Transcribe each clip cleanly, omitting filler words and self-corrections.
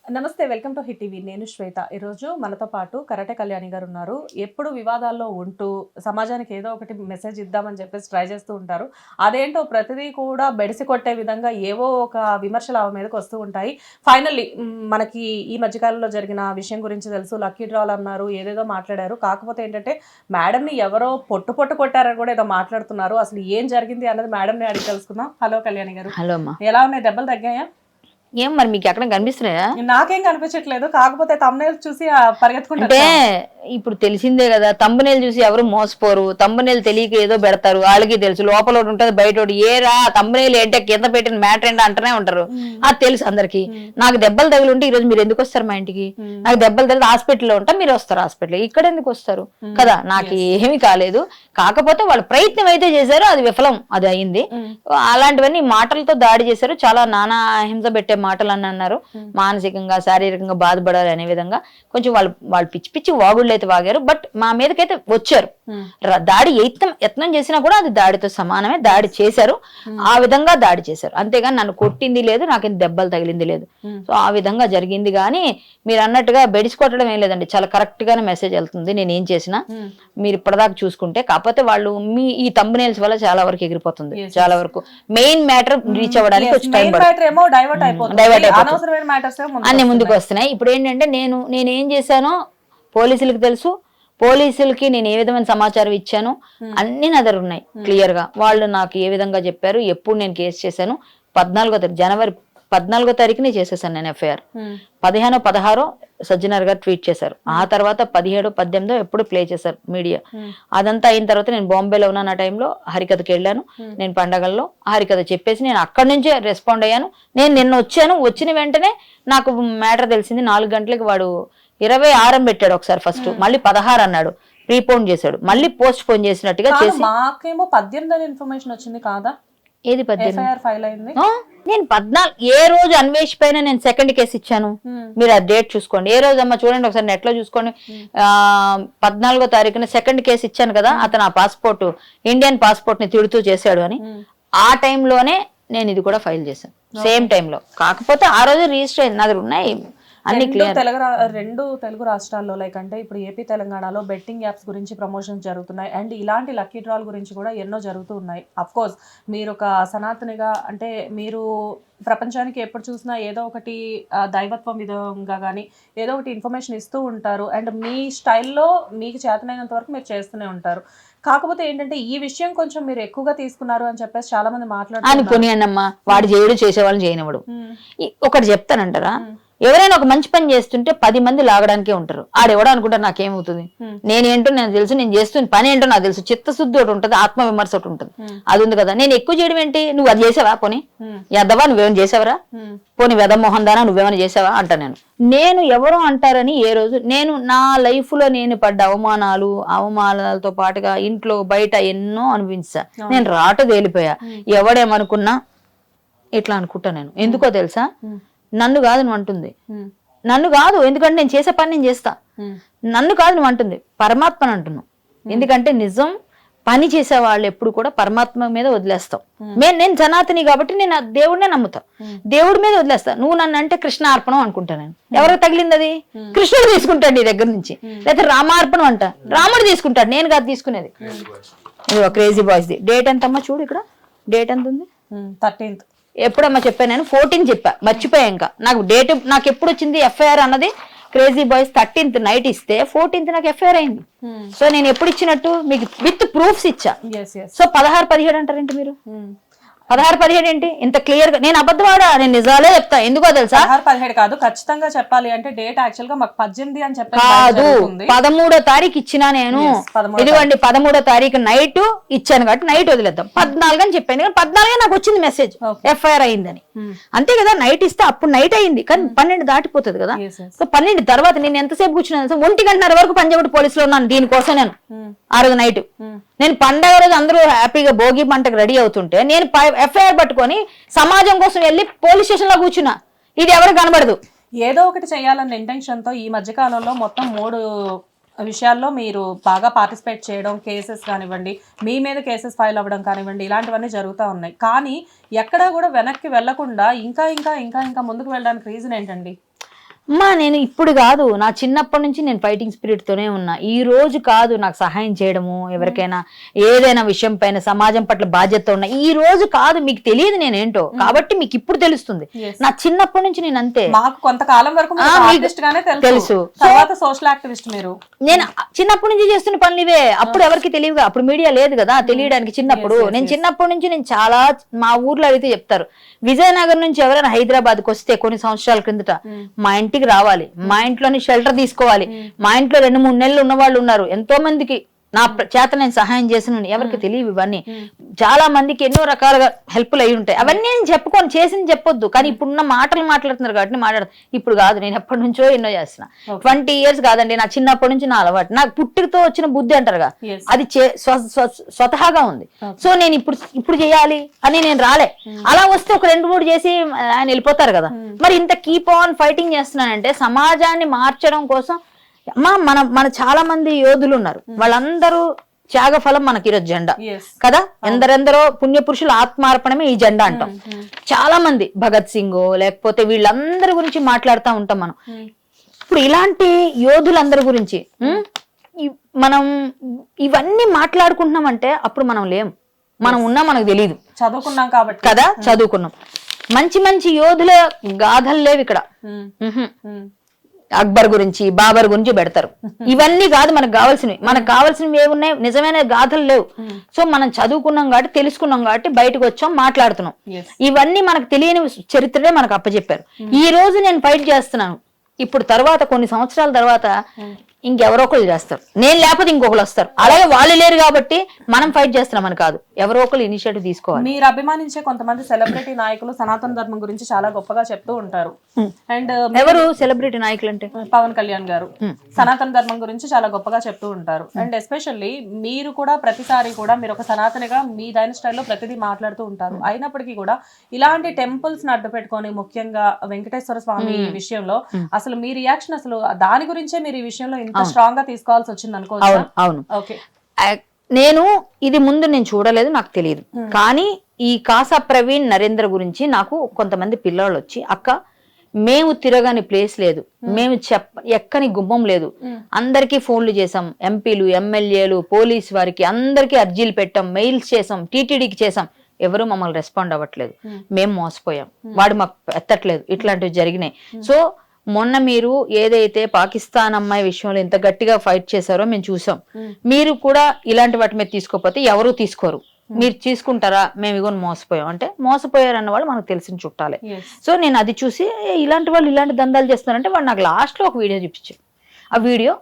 నమస్తే, welcome to hit TV. నేను శ్వేత. ఈరోజు మనతో పాటు కరాటే కళ్యాణి గారు ఉన్నారు. ఎప్పుడు వివాదాల్లో ఉంటూ సమాజానికి ఏదో ఒకటి మెసేజ్ ఇద్దామని చెప్పేసి ట్రై చేస్తూ ఉంటారు. అదేంటో ప్రతిదీ కూడా బెడిసి కొట్టే విధంగా ఏవో ఒక విమర్శలు ఆమె మీదకి వస్తూ ఉంటాయి. ఫైనల్లీ మనకి ఈ మధ్యకాలంలో జరిగిన విషయం గురించి తెలుసు. లక్కీ డ్రాల్ అన్నారు, ఏదేదో మాట్లాడారు. కాకపోతే ఏంటంటే మేడంని ఎవరో పొట్టు పొట్టు కొట్టారని కూడా ఏదో మాట్లాడుతున్నారు. అసలు ఏం జరిగింది అన్నది మేడంని అడిగి తెలుసుకుందాం. హలో కళ్యాణి గారు. హలో అమ్మా. ఎలా ఉన్నాయి? దెబ్బలు తగ్గాయా? ఏం మరి మీకు ఎక్కడ కనిపిస్తున్నాయా? నాకేం కనిపించట్లేదు. కాకపోతే తమ్మునేలు చూసి పరిగెత్తుకుంటే అంటే ఇప్పుడు తెలిసిందే కదా, తంబనేలు చూసి ఎవరు మోసపోరు. తంబనేలు తెలియక ఏదో పెడతారు, వాళ్ళకి తెలుసు లోపల ఒకటి ఉంటుంది బయట ఒకటి. ఏరా తంబనేలు ఏంటో కింద పెట్టిన మ్యాటర్ ఏంటో అంటనే ఉంటారు. అది తెలుసు అందరికి. నాకు దెబ్బలు తగిలి ఉంటే ఈ రోజు మీరు ఎందుకు వస్తారు మా ఇంటికి? నాకు దెబ్బలు తగిలి హాస్పిటల్లో ఉంటా, మీరు వస్తారు హాస్పిటల్. ఇక్కడ ఎందుకు వస్తారు కదా? నాకు ఏమీ కాలేదు. కాకపోతే వాళ్ళు ప్రయత్నం అయితే చేశారు, అది విఫలం, అది అయింది. అలాంటివన్నీ మాటలతో దాడి చేశారు. చాలా నానా హింస పెట్టే మాటలు అని అన్నారు. మానసికంగా శారీరకంగా బాధపడాలి అనే విధంగా కొంచెం వాళ్ళు పిచ్చి పిచ్చి వాగుళ్ళు అయితే వాగారు. బట్ మా మీదకైతే వచ్చారు. దాడి యత్నం చేసినా కూడా అది దాడితో సమానమే. దాడి చేశారు, ఆ విధంగా దాడి చేశారు. అంతేగాని నన్ను కొట్టింది లేదు, నాకేం దెబ్బలు తగిలింది లేదు. సో ఆ విధంగా జరిగింది. కానీ మీరు అన్నట్టుగా బెడిసికొట్టడం ఏం లేదండి, చాలా కరెక్ట్ గానే మెసేజ్ వెళ్తుంది. నేను ఏం చేసినా మీరు ఇప్పటిదాకా చూసుకుంటే. కాకపోతే వాళ్ళు ఈ తంబనేల్స్ వల్ల చాలా వరకు ఎగిరిపోతుంది. చాలా వరకు మెయిన్ మ్యాటర్ రీచ్ అవ్వడానికి వచ్చి టైం డైవర్ట్ అయిపోతుంది, అన్ని ముందుకు వస్తున్నాయి. ఇప్పుడు ఏంటంటే నేనేం చేశానో పోలీసులకు తెలుసు. పోలీసులకి నేను ఏ విధమైన సమాచారం ఇచ్చాను అన్ని నా దగ్గర ఉన్నాయి క్లియర్ గా. వాళ్ళు నాకు ఏ విధంగా చెప్పారు, ఎప్పుడు నేను కేసు చేశాను. జనవరి 14వ తారీఖునే చేసేసాను నేను ఎఫ్ఐఆర్. 15, 16 సజ్జనర్ గారు ట్వీట్ చేశారు. ఆ తర్వాత 17, 18 ఎప్పుడు ప్లే చేశారు మీడియా. అదంతా అయిన తర్వాత నేను బాంబేలో ఉన్నాను. ఆ టైంలో హరికథకి వెళ్ళాను. నేను పండగల్లో హరికథ చెప్పేసి నేను అక్కడి నుంచే రెస్పాండ్ అయ్యాను. నేను నిన్న వచ్చాను. వచ్చిన వెంటనే నాకు మ్యాటర్ తెలిసింది. 4 గంటలకి వాడు 26 పెట్టాడు ఒకసారి, ఫస్ట్ మళ్ళీ 16 అన్నాడు, ప్రీపోన్ చేశాడు, మళ్ళీ పోస్ట్ పోన్ చేసినట్టుగా చేసి. మాకేమో 18 ఇన్ఫర్మేషన్ వచ్చింది కాదా? ఏది 18 ఫైల్ అయింది? నేను 14 ఏ రోజు అన్వేష్ పైన నేను సెకండ్ కేసు ఇచ్చాను, మీరు ఆ డేట్ చూసుకోండి. ఏ రోజు అమ్మా చూడండి ఒకసారి నెట్ లో చూసుకోండి. 14వ తారీఖున సెకండ్ కేసు ఇచ్చాను కదా, అతను ఆ పాస్పోర్ట్ ఇండియన్ పాస్పోర్ట్ ని తిడుతూ చేశాడు అని. ఆ టైంలోనే నేను ఇది కూడా ఫైల్ చేశాను, సేమ్ టైంలో. కాకపోతే ఆ రోజు రిజిస్టర్ అయింది, నా దగ్గర ఉన్నాయి అన్ని క్లియర్. రెండు తెలుగు రాష్ట్రాల్లో లైక్ అంటే ఇప్పుడు ఏపీ తెలంగాణలో బెట్టింగ్ యాప్స్ గురించి ప్రమోషన్స్ జరుగుతున్నాయి. అండ్ ఇలాంటి లక్కీ డ్రాల్ గురించి కూడా ఎన్నో జరుగుతూ ఉన్నాయి. అఫ్ కోర్స్ మీరు ఒక సనాతనిగా, అంటే మీరు ప్రపంచానికి ఎప్పుడు చూసినా ఏదో ఒకటి దైవత్వం విధంగా కానీ ఏదో ఒకటి ఇన్ఫర్మేషన్ ఇస్తూ ఉంటారు. అండ్ మీ స్టైల్లో మీకు చేతనైనంత వరకు మీరు చేస్తూనే ఉంటారు. కాకపోతే ఏంటంటే ఈ విషయం కొంచెం మీరు ఎక్కువగా తీసుకున్నారు అని చెప్పేసి చాలా మంది మాట్లాడుతున్నారు. పోనీయన్నమ్మా, వాడు చేయడు, చేసేవాళ్ళని చేయనివాడు. ఒకటి చెప్తానంటారా, ఎవరైనా ఒక మంచి పని చేస్తుంటే 10 మంది లాగడానికే ఉంటారు. ఆడెవడో అనుకుంటారు నాకేమవుతుంది, నేనేంటో నాకు తెలుసు, నేను చేస్తున్న పని ఏంటో నాకు తెలుసు. చిత్తశుద్ధి ఒకటి ఉంటుంది, ఆత్మ విమర్శ ఒకటి ఉంటుంది, అది ఉంది కదా. నేను ఎక్కువ చేయడం ఏంటి? నువ్వు అది చేసావా? పోనీ ఎద్దవా, నువ్వేమైనా చేసావరా? పోనీ వెదమోహన్ దానా నువ్వేమైనా చేసావా అంట. నేను ఎవరో అంటారని ఏ రోజు నేను నా లైఫ్ లో నేను పడ్డ అవమానాలతో పాటుగా ఇంట్లో బయట ఎన్నో అనిపించా. నేను రాట తేలిపోయా. ఎవడేమనుకున్నా ఇట్లా అనుకుంటా నేను. ఎందుకో తెలుసా, నన్ను కాదు నువ్వు అంటుంది, నన్ను కాదు, ఎందుకంటే నేను చేసే పని నేను చేస్తా. నన్ను కాదు నువ్వు అంటుంది, పరమాత్మని అంటున్నావు. ఎందుకంటే నిజం పని చేసే వాళ్ళు ఎప్పుడు కూడా పరమాత్మ మీద వదిలేస్తాం. నేను సనాతని కాబట్టి నేను దేవుడినే నమ్ముతా, దేవుడి మీద వదిలేస్తా. నువ్వు నన్ను అంటే కృష్ణార్పణం అనుకుంటా నేను. ఎవరికి తగిలింది అది? కృష్ణుడు తీసుకుంటాడు నీ దగ్గర నుంచి. లేకపోతే రామార్పణం అంట, రాముడు తీసుకుంటాడు, నేను కాదు తీసుకునేది. ఇది క్రేజీ బాయ్స్ ది డేట్ ఎంతమ్మా చూడు, ఇక్కడ డేట్ ఎంత ఉంది? 13th. ఎప్పుడమ్మా చెప్పాను నేను? 14 చెప్పా, మర్చిపోయా. ఇంకా నాకు డేట్ నాకు ఎప్పుడు వచ్చింది ఎఫ్ఐఆర్ అన్నది, క్రేజీ బాయ్స్ 13th నైట్ ఇస్తే 14th నాకు ఎఫ్ఐఆర్ అయింది. సో నేను ఎప్పుడు ఇచ్చినట్టు మీకు విత్ ప్రూఫ్స్ ఇచ్చా. సో 16, 17 అంటారేంటి మీరు? 16, 17 ఏంటి ఇంత క్లియర్ గా? నేను అబద్ధవాడా? నేను నిజాలే చెప్తా. ఎందుకో తెలుసా? 16, 17 కాదు, ఖచ్చితంగా చెప్పాలి అంటే డేట్ యాక్చువల్ గా మాకు 18 అని చెప్పారు కాదు, 13వ తారీఖు ఇచ్చినా నేను. ఇదిగోండి 13వ తారీఖు నైట్ ఇచ్చాను కాబట్టి నైట్ వదిలేద్దాం. 14 అని చెప్పాను, కానీ 14 నాకు వచ్చింది మెసేజ్ ఎఫ్ఐఆర్ అయిందని. అంతే కదా, నైట్ ఇస్తే అప్పుడు నైట్ అయింది, కానీ 12 దాటిపోతుంది కదా. సో 12 తర్వాత నేను ఎంతసేపు కూర్చున్నాను? 1:30 వరకు పంజాబ్ పోలీసులో ఉన్నాను దీనికోసం. నేను ఆ రోజు నైట్, నేను పండగ రోజు అందరూ హ్యాపీగా భోగి పంటకు రెడీ అవుతుంటే నేను ఎఫ్ఐఆర్ పట్టుకొని సమాజం కోసం వెళ్ళి పోలీస్ స్టేషన్ లో కూర్చున్నా. ఇది ఎవరు కనబడదు. ఏదో ఒకటి చేయాలన్న ఇంటెన్షన్ తో ఈ మధ్య కాలంలో మొత్తం 3 విషయాల్లో మీరు బాగా పార్టిసిపేట్ చేయడం, కేసెస్ కానివ్వండి, మీ మీద కేసెస్ ఫైల్ అవ్వడం కానివ్వండి, ఇలాంటివన్నీ జరుగుతూ ఉన్నాయి. కానీ ఎక్కడా కూడా వెనక్కి వెళ్లకుండా ఇంకా ఇంకా ఇంకా ఇంకా ముందుకు వెళ్ళడానికి రీజన్ ఏంటండి? అమ్మా నేను ఇప్పుడు కాదు, నా చిన్నప్పటి నుంచి నేను ఫైటింగ్ స్పిరిట్ తోనే ఉన్నా. ఈ రోజు కాదు నాకు సహాయం చేయడము, ఎవరికైనా ఏదైనా విషయం పైన సమాజం పట్ల బాధ్యత ఉన్నా, ఈ రోజు కాదు. మీకు తెలియదు నేనేంటో, కాబట్టి మీకు ఇప్పుడు తెలుస్తుంది. నా చిన్నప్పటి నుంచి నేను అంతే. మాకు కొంతకాలం వరకు తెలుసు, సోషల్ యాక్టివిస్ట్ మీరు. నేను చిన్నప్పటి నుంచి చేస్తున్న పనులు ఇవే. అప్పుడు ఎవరికి తెలియదుగా, అప్పుడు మీడియా లేదు కదా తెలియడానికి. చిన్నప్పుడు నేను చిన్నప్పటి నుంచి నేను చాలా, మా ఊర్లో అడిగితే చెప్తారు, విజయనగరం నుంచి ఎవరైనా హైదరాబాద్కి వస్తే కొన్ని సంవత్సరాల క్రిందట మా ఇంటికి రావాలి, మా ఇంట్లోని షెల్టర్ తీసుకోవాలి. మా ఇంట్లో 2-3 నెలలు ఉన్న వాళ్ళు ఉన్నారు. ఎంతో మందికి నా చేత నేను సహాయం చేసిన, ఎవరికి తెలియవు ఇవన్నీ. చాలా మందికి ఎన్నో రకాలుగా హెల్ప్లు అయి ఉంటాయి. అవన్నీ నేను చెప్పుకొని చేసింది చెప్పొద్దు, కానీ ఇప్పుడున్న మాటలు మాట్లాడుతున్నారు కాబట్టి మాట్లాడదు. ఇప్పుడు కాదు, నేను ఎప్పటి నుంచో ఎన్నో చేస్తున్నా. 20 years కాదండి, నా చిన్నప్పటి నుంచి నా అలవాటు. నాకు పుట్టుకతో వచ్చిన బుద్ధి అంటారుగా, అది స్వతహాగా ఉంది. సో నేను ఇప్పుడు చేయాలి అని నేను రాలే. అలా వస్తే ఒక 2-3 చేసి ఆయన వెళ్ళిపోతారు కదా. మరి ఇంత కీప్ ఆన్ ఫైటింగ్ చేస్తున్నానంటే సమాజాన్ని మార్చడం కోసం. మన చాలా మంది యోధులు ఉన్నారు, వాళ్ళందరూ త్యాగ ఫలం మనకి ఈరోజు జెండా కదా. ఎందరెందరో పుణ్యపురుషుల ఆత్మార్పణమే ఈ జెండా అంటాం. చాలా మంది భగత్ సింగ్ లేకపోతే వీళ్ళందరి గురించి మాట్లాడుతూ ఉంటాం మనం. ఇప్పుడు ఇలాంటి యోధులందరి గురించి మనం ఇవన్నీ మాట్లాడుకుంటున్నామంటే అప్పుడు మనం లేం, మనం ఉన్నా మనకు తెలియదు, చదువుకున్నాం కాబట్టి కదా. చదువుకున్నాం, మంచి మంచి యోధుల గాథలు లేవు ఇక్కడ. అక్బర్ గురించి, బాబర్ గురించి పెడతారు. ఇవన్నీ కాదు మనకు కావాల్సినవి. మనకు కావాల్సినవి ఏమున్నాయి, నిజమైన గాథలు లేవు. సో మనం చదువుకున్నాం కాబట్టి, తెలుసుకున్నాం కాబట్టి బయటకు వచ్చాం, మాట్లాడుతున్నాం. ఇవన్నీ మనకు తెలియని చరిత్రనే మనకు అప్పచెప్పారు. ఈ రోజు నేను ఫైట్ చేస్తున్నాను. ఇప్పుడు తర్వాత కొన్ని సంవత్సరాల తర్వాత ఇంకెవరో ఒకళ్ళు చేస్తారు, నేను లేకపోతే ఇంకొకరు వస్తారు. అలాగే వాళ్ళు లేరు కాబట్టి మనం ఫైట్ చేస్తున్నామని కాదు, ఎవరో ఒకళ్ళు ఇనిషియేటివ్ తీసుకోవాలి. మీరు అభిమానించే కొంతమంది సెలబ్రిటీ నాయకులు సనాతన ధర్మం గురించి చాలా గొప్పగా చెప్తూ ఉంటారు. అండ్ ఎవరు సెలబ్రిటీ నాయకులు అంటే? పవన్ కళ్యాణ్ గారు సనాతన ధర్మం గురించి చాలా గొప్పగా చెప్తూ ఉంటారు. అండ్ ఎస్పెషల్లీ మీరు కూడా ప్రతిసారి కూడా మీరు ఒక సనాతనిగా మీ దైన స్టైల్లో ప్రతిదీ మాట్లాడుతూ ఉంటారు. అయినప్పటికీ కూడా ఇలాంటి టెంపుల్స్ ని అడ్డు పెట్టుకొని, ముఖ్యంగా వెంకటేశ్వర స్వామి విషయంలో అసలు మీ రియాక్షన్, అసలు దాని గురించే మీరు ఈ విషయంలో స్ట్రాంగ్ గా తీసుకోవాల్సి వచ్చింది అనుకోవచ్చు. అవును, నేను ఇది ముందు నేను చూడలేదు, నాకు తెలియదు. కానీ ఈ కాసా ప్రవీణ్ నరేంద్ర గురించి నాకు కొంతమంది పిల్లలు వచ్చి, అక్క మేము తిరగని ప్లేస్ లేదు, మేము ఎక్కని గుమ్మం లేదు, అందరికీ ఫోన్లు చేసాం, ఎంపీలు, ఎమ్మెల్యేలు, పోలీస్ వారికి అందరికీ అర్జీలు పెట్టాం, మెయిల్స్ చేసాం, టీటీడీకి చేసాం, ఎవరు మమ్మల్ని రెస్పాండ్ అవ్వట్లేదు, మేము మోసపోయాం, వాడు మాకు ఎత్తట్లేదు, ఇట్లాంటివి జరిగినాయి. సో మొన్న మీరు ఏదైతే పాకిస్తాన్ అమ్మాయి విషయంలో ఎంత గట్టిగా ఫైట్ చేశారో మేము చూసాం. మీరు కూడా ఇలాంటి వాటి మీద తీసుకోకపోతే ఎవరు తీసుకోరు. మీరు తీసుకుంటారా? మేము ఇగో మోసపోయాం అంటే, మోసపోయారు అన్న వాళ్ళు మనకు తెలిసిన చుట్టాలే. సో నేను అది చూసి ఇలాంటి వాళ్ళు ఇలాంటి దందాలు చేస్తున్నారంటే వాడు నాకు లాస్ట్ లో ఒక వీడియో చూపించాడు. ఆ వీడియో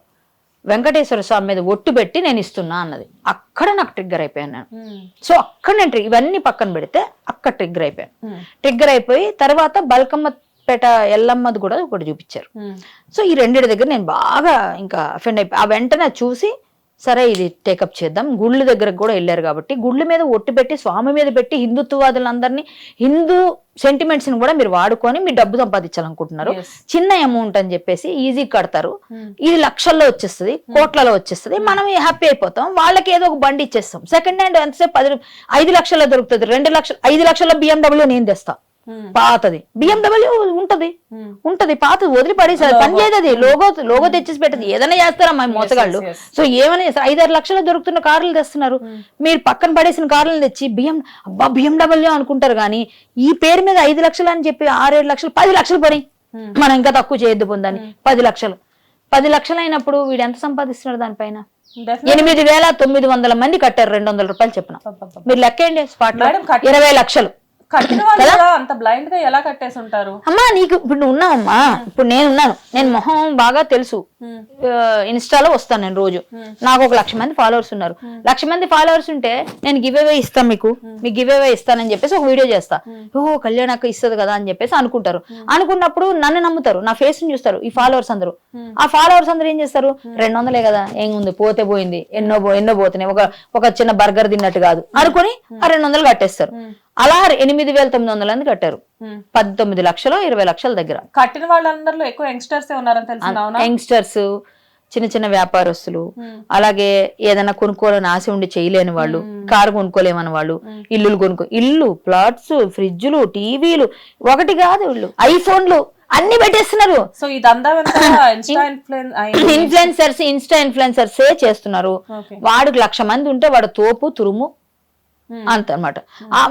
వెంకటేశ్వర స్వామి మీద ఒట్టు పెట్టి నేను ఇస్తున్నా అన్నది. అక్కడ నాకు ట్రిగ్గర్ అయిపోయాను నేను. సో అక్కడ నేను ఇవన్నీ పక్కన పెడితే అక్కడ ట్రిగ్గర్ అయిపోయాను. ట్రిగ్గర్ అయిపోయి తర్వాత బల్కమ్మ పేట ఎల్లమ్మది కూడా ఒకటి చూపించారు. సో ఈ రెండింటి దగ్గర నేను బాగా ఇంకా అఫెండ్ అయిపోయి, ఆ వెంటనే చూసి సరే ఇది టేకప్ చేద్దాం. గుళ్ళ దగ్గరకు కూడా వెళ్ళారు కాబట్టి గుళ్ళ మీద ఒట్టు పెట్టి, స్వామి మీద పెట్టి, హిందుత్వవాదులందరినీ, హిందూ సెంటిమెంట్స్ ని కూడా మీరు వాడుకొని మీరు డబ్బు సంపాదించాలనుకుంటున్నారు. చిన్న అమౌంట్ అని చెప్పేసి ఈజీ కడతారు, ఇది లక్షల్లో వచ్చేస్తుంది, కోట్లలో వచ్చేస్తుంది, మనం హ్యాపీ అయిపోతాం. వాళ్ళకి ఏదో ఒక బండి ఇచ్చేస్తాం, సెకండ్ హ్యాండ్ ఎంతసేపు 5 లక్షల్లో దొరుకుతుంది, 2 లక్షలు, 5 లక్షల BMW నేను తెస్తా, పాతది BMW ఉంటది పాతది, వదిలి పడేసారు, పని చేయదు, లోగో తెచ్చేసి పెట్టదు, ఏదైనా చేస్తారా మా మోసగాళ్ళు. సో ఏమైనా 5-6 లక్షలు దొరుకుతున్న కార్లు తెస్తున్నారు, మీరు పక్కన పడేసిన కార్లను తెచ్చి BMW అనుకుంటారు. కానీ ఈ పేరు మీద 5 లక్షలు అని చెప్పి 6-7 లక్షలు, 10 లక్షలు పని మనం ఇంకా తక్కువ చేయొద్దు పొందని. 10 లక్షలు అయినప్పుడు వీడు ఎంత సంపాదిస్తున్నాడు దానిపైన? 8,900 మంది కట్టారు, 200 రూపాయలు చెప్పిన. మీరు లెక్కేయండి, స్పాట్ లో 20 లక్షలు. అంత బ్లైండ్ గా ఎలా కట్టేసి ఉంటారు? అమ్మా నీకు ఇప్పుడు ఉన్నావమ్మా, ఇప్పుడు నేనున్నాను, నేను మొహం బాగా తెలుసు, ఇన్స్టాలో వస్తాను నేను రోజు, నాకు 1,00,000 మంది ఫాలోవర్స్ ఉన్నారు. 1,00,000 మంది ఫాలోవర్స్ ఉంటే నేను గివ్ అవే ఇస్తాను, మీకు గివ్ అవే ఇస్తానని చెప్పేసి ఒక వీడియో చేస్తా. కళ్యాణ్ అక్క ఇస్తుంది కదా అని చెప్పేసి అనుకుంటారు. అనుకున్నప్పుడు నన్ను నమ్ముతారు, నా ఫేస్ ని చూస్తారు ఈ ఫాలోవర్స్ అందరూ. ఆ ఫాలోవర్స్ అందరూ ఏం చేస్తారు, 200 కదా ఏం ఉంది, పోతే పోయింది, ఎన్నో పోతున్నాయి, ఒక చిన్న బర్గర్ తిన్నట్టు కాదు అనుకుని ఆ 200 కట్టేస్తారు. అలా 8,900 మంది కట్టారు, 19 లక్షలు 20 లక్షల దగ్గర. కట్టిన వాళ్ళందరిలో ఎక్కువ యంగ్స్టర్స్ ఉన్నారని తెలిసింది. యంగ్స్టర్స్, చిన్న వ్యాపారస్తులు, అలాగే ఏదైనా కొనుక్కోవాలని ఆశ ఉండి చేయలేని వాళ్ళు, కారు కొనుక్కోలేమని వాళ్ళు, ఇల్లు, ప్లాట్స్, ఫ్రిడ్జ్లు, టీవీలు, ఒకటి కాదు, ఐఫోన్లు, అన్ని పెట్టేస్తున్నారు. సో ఇదంతా ఇన్స్టా ఇన్ఫ్లుయెన్సర్సే చేస్తున్నారు. వాడికి 1,00,000 మంది ఉంటే వాడు తోపు తురుము అంత అనమాట.